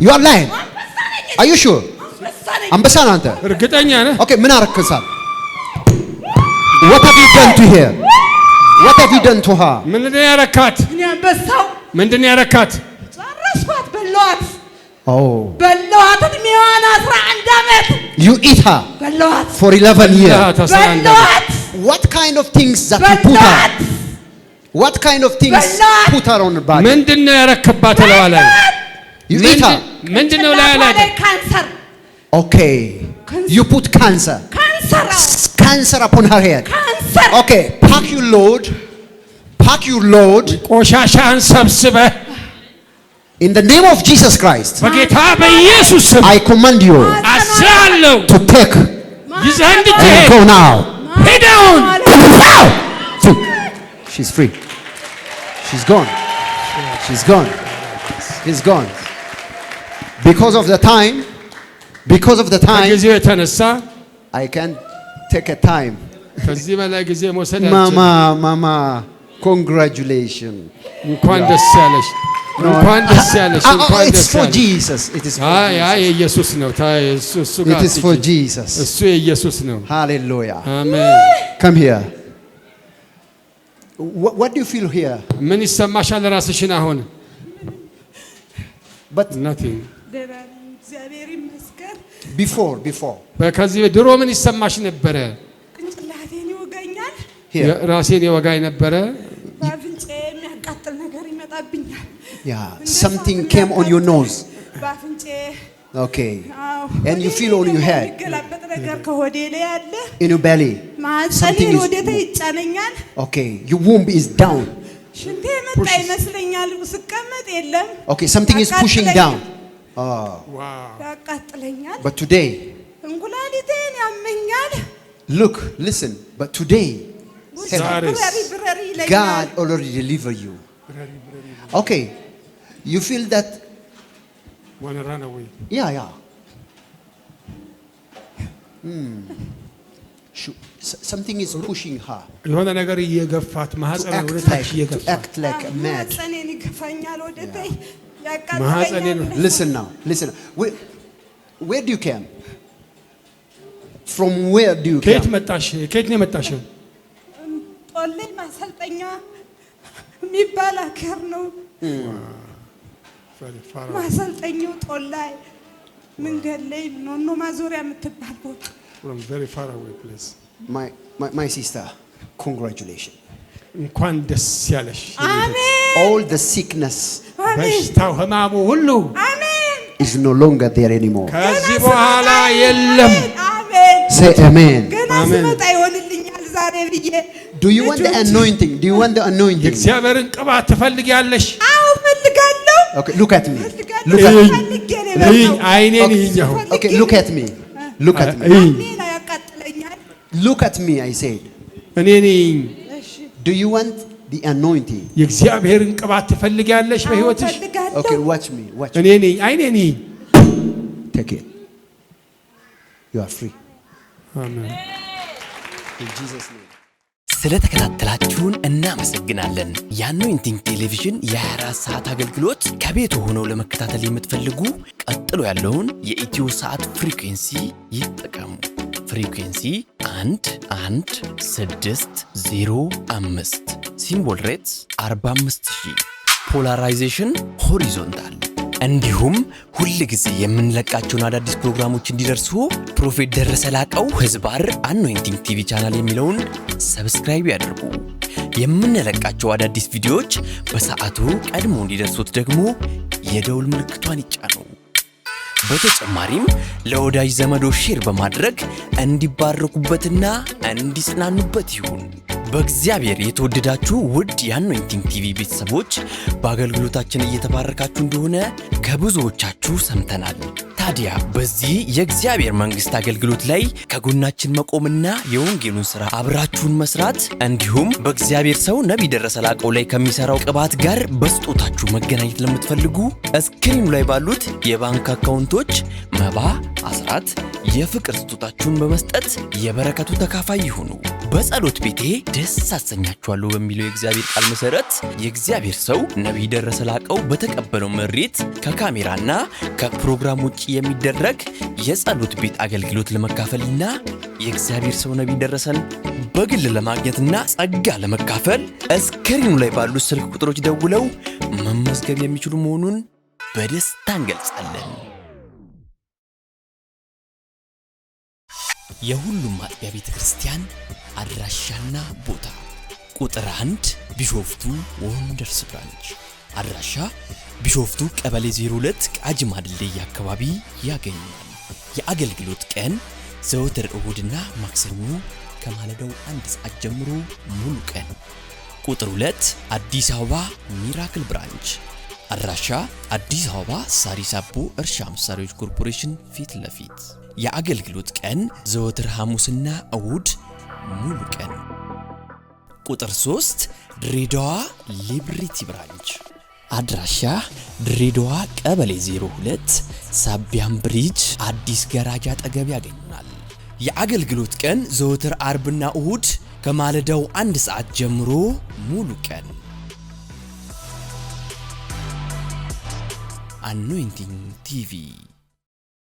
You are lying. Are you sure? አንበሳ ነው አንተ? እርግጠኛ ነህ? Okay, ምን አረከሳል? What have you done to her? What have you done to her? ምንድነው ያረካት? እኔ አንበሳው ምንድነው ያረካት? ጨረስኳት፣ በላኋት። Oh. በላኋት። እድሜዋን 11 ዓመት You eat her በላኋት for 11 years. በላኋት። What kind of things that you put her? What kind of things put her on the body? ምንድነው ያረከባት ለዋላ? You eat her. ምንድነው ላይ ካንሰር? Okay. You put cancer. Cancer upon her head. Cancer. Okay. Pack your load. ቆሻሻን ሰብስበህ In the name of Jesus Christ. በጌታ በኢየሱስ ስም I command you አዛለሁ to take ይዘንድ and go now. Head down. She's free. She's gone. She's gone. He's gone. Because of the time. ከጊዜው የተነሳ I can take a time. ከዚህ በላይ ጊዜ መውሰድ Mama, congratulations. እንኳን ደስ ያለሽ እንኳን ደስ ያለሽ እንኳን It's ደስ for ያለሽ Jesus. It is for Jesus. የኢየሱስ ነው እሱ ጋር It is for Jesus. እሱ የኢየሱስ ነው Hallelujah. አሜን Come here. What do you feel here? ምን ይሰማሻል ራስሽን አሁን? But nothing. እግዚአብሔር ይመስገን። Before. ከዚህ ድሮ ምን ይሰማሽ ነበረ? ቅንጭላቴን ይወጋኛል። ራሴን ይወጋኝ ነበረ። በአፍንጫዬ የሚያቃጥል ነገር ይመጣብኛል። Yeah, something came on your nose. በአፍንጫዬ Okay. And you feel on your head. የሚገላበጥ ነገር ከሆዴ ላይ አለ። In your belly. ማህፀኔን ወዴት ይጫነኛል። Okay, your womb is down. ሽንቴ መጣ ይመስለኛል። ስቀመጥ የለም። Okay, something is pushing down. ያቃጥለኛል። But today, እንቁላሊቴን ያመኛል። look, listen, but today ብረሪ God already delivered you. Okay, you feel that? Want to run away? Yeah. Something is pushing her. የሆነ ነገር እየገፋት ማህፀን ወደ ታች እየገፋት act like a mad. ማህፀኔን ይገፋኛል ወደ ታች ማህፀኔን ያቃጥለኛል። Listen now. Where do you come? From where do you come? ከየት መጣሽ? ከየት ነው የመጣሽው? ጦሌ ማሰልጠኛ የሚባል አገር ነው። ማሰልጠኛው ጦላይ መንገድ ላይ ኖኖ ማዞሪያ የምትባል ቦታ። From very far away place. My sister, congratulations. እንኳን ደስ ያለሽ። አሜን። All the sickness በሽታው ህማሙ ሁሉ አሜን is no longer there anymore. ከዚህ በኋላ የለም። አሜን። Say amen. ገና ስመጣ ይሆንልኛል ዛሬ ብዬ። Do you want the anointing? የእግዚአብሔርን ቅባት ትፈልጊያለሽ? አዎ እፈልጋለሁ። Okay, look at me. አይኔን ይኛው። Okay, look at me. Look at me, I said. እኔ ነኝ። Do you want the anointing? የእግዚአብሔርን ቅባት ትፈልጊያለሽ በህይወትሽ? Okay, watch me. እኔ ነኝ። አይኔ ነኝ። Take it. You are free. አሜን። In Jesus name. ስለተከታተላችሁን እናመሰግናለን። የአኖይንቲንግ ቴሌቪዥን የ24 ሰዓት አገልግሎት ከቤት ሆነው ለመከታተል የምትፈልጉ ቀጥሎ ያለውን የኢትዮ ሰዓት ፍሪኩዌንሲ ይጠቀሙ። ፍሪኩዌንሲ 11605 ሲምቦል ሬትስ 45000 ፖላራይዜሽን ሆሪዞንታል። እንዲሁም ሁል ጊዜ የምንለቃቸውን አዳዲስ ፕሮግራሞች እንዲደርሱ ፕሮፌት ደረሰ ላቀው ህዝባር አኖይንቲንግ ቲቪ ቻናል የሚለውን ሰብስክራይብ ያድርጉ። የምንለቃቸው አዳዲስ ቪዲዮዎች በሰዓቱ ቀድሞ እንዲደርሱት ደግሞ የደውል ምልክቷን ይጫኑ። በተጨማሪም ለወዳጅ ዘመዶ ሼር በማድረግ እንዲባረኩበትና እንዲጽናኑበት ይሁን። በእግዚአብሔር የተወደዳችሁ ውድ የአኖይንቲንግ ቲቪ ቤተሰቦች በአገልግሎታችን እየተባረካችሁ እንደሆነ ከብዙዎቻችሁ ሰምተናል። ታዲያ በዚህ የእግዚአብሔር መንግስት አገልግሎት ላይ ከጎናችን መቆምና የወንጌሉን ሥራ አብራችሁን መስራት እንዲሁም በእግዚአብሔር ሰው ነቢይ ደረሰ ላቀው ላይ ከሚሰራው ቅባት ጋር በስጦታችሁ መገናኘት ለምትፈልጉ ስክሪኑ ላይ ባሉት የባንክ አካውንቶች መባ፣ አስራት፣ የፍቅር ስጦታችሁን በመስጠት የበረከቱ ተካፋይ ይሁኑ። በጸሎት ቤቴ ደስ አሰኛችኋለሁ በሚለው የእግዚአብሔር ቃል መሰረት የእግዚአብሔር ሰው ነቢይ ደረሰ ላቀው በተቀበለው መሬት ከካሜራና ከፕሮግራም ውጪ የሚደረግ የጸሎት ቤት አገልግሎት ለመካፈልና የእግዚአብሔር ሰው ነቢይ ደረሰን በግል ለማግኘትና ጸጋ ለመካፈል ስክሪኑ ላይ ባሉት ስልክ ቁጥሮች ደውለው መመዝገብ የሚችሉ መሆኑን በደስታ እንገልጻለን። የሁሉም አጥቢያ ቤተክርስቲያን አድራሻና ቦታ ቁጥር 1 ቢሾፍቱ ወንደርስ ብራንች አድራሻ ቢሾፍቱ ቀበሌ 02 ቃጂማ ድልድይ አካባቢ ያገኛል። የአገልግሎት ቀን ዘወትር እሁድና ማክሰኞ ከማለዳው 1 ሰዓት ጀምሮ ሙሉ ቀን። ቁጥር 2 አዲስ አበባ ሚራክል ብራንች አድራሻ አዲስ አበባ ሳሪስ አቦ እርሻ መሳሪያዎች ኮርፖሬሽን ፊት ለፊት። የአገልግሎት ቀን ዘወትር ሐሙስና እሁድ ሙሉ ቀን። ቁጥር 3 ድሬዳዋ ሊብሪቲ ብራንች አድራሻ ድሬዳዋ ቀበሌ 02 ሳቢያም ብሪጅ አዲስ ገራጃ አጠገብ ያገኙናል። የአገልግሎት ቀን ዘወትር አርብና እሁድ ከማለዳው 1 ሰዓት ጀምሮ ሙሉ ቀን። አኖይንቲንግ ቲቪ